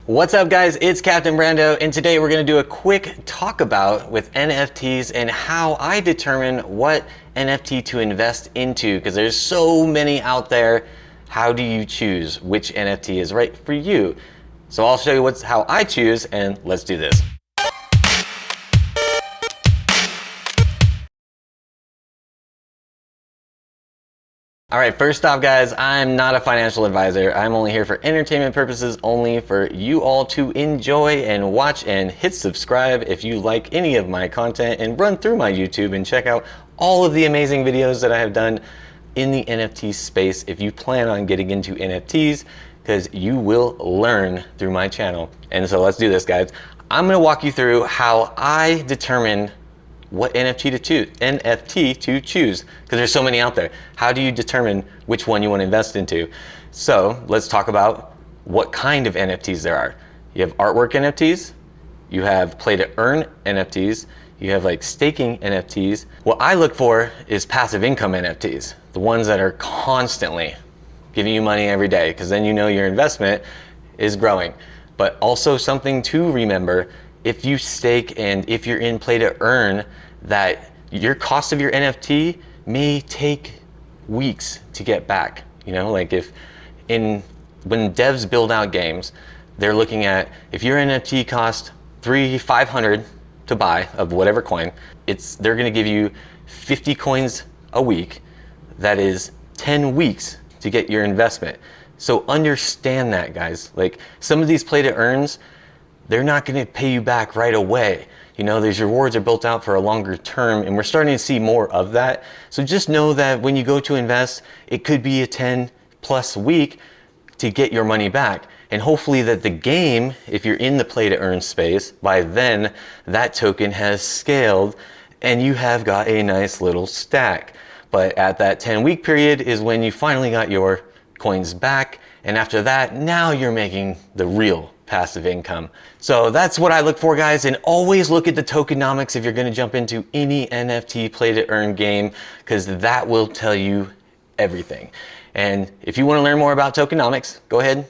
What's up guys, it's Captain Brando, and today we're going to do a quick talk about with NFTs and how I determine what NFT to invest into, because there's so many out there. How do you choose which NFT is right for you? So I'll show you how I choose, and let's do this. All right, first off guys, I'm not a financial advisor. I'm only here for entertainment purposes, only for you all to enjoy and watch, and hit subscribe if you like any of my content, and run through my YouTube and check out all of the amazing videos that I have done in the NFT space if you plan on getting into NFTs, because you will learn through my channel. And so let's do this guys. I'm gonna walk you through how I determine what NFT to choose, because there's so many out there. How do you determine which one you want to invest into? So let's talk about what kind of NFTs there are. You have artwork NFTs, you have play to earn NFTs, you have like staking NFTs. What I look for is passive income NFTs, the ones that are constantly giving you money every day, because then you know your investment is growing. But also something to remember, if you stake and if you're in play to earn, that your cost of your NFT may take weeks to get back. You know, like when devs build out games, they're looking at, if your NFT cost $500 to buy of whatever coin, they're gonna give you 50 coins a week. That is 10 weeks to get your investment. So understand that guys, like some of these play to earns, they're not going to pay you back right away. You know, these rewards are built out for a longer term, and we're starting to see more of that. So just know that when you go to invest, it could be a 10+ week to get your money back. And hopefully that the game, if you're in the play to earn space, by then that token has scaled and you have got a nice little stack. But at that 10-week period is when you finally got your coins back. And after that, now you're making the real passive income. So that's what I look for guys, and always look at the tokenomics if you're going to jump into any NFT play to earn game, because that will tell you everything. And if you want to learn more about tokenomics, go ahead,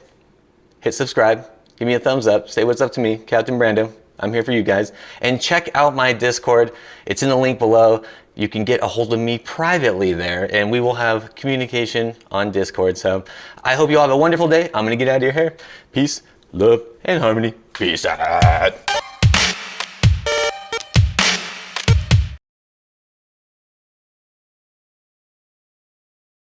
hit subscribe, give me a thumbs up, say what's up to me, Captain Brando. I'm here for you guys. And check out my Discord. It's in the link below. You can get a hold of me privately there, and we will have communication on Discord. So I hope you all have a wonderful day. I'm going to get out of your hair. Peace, love, and harmony. Peace out.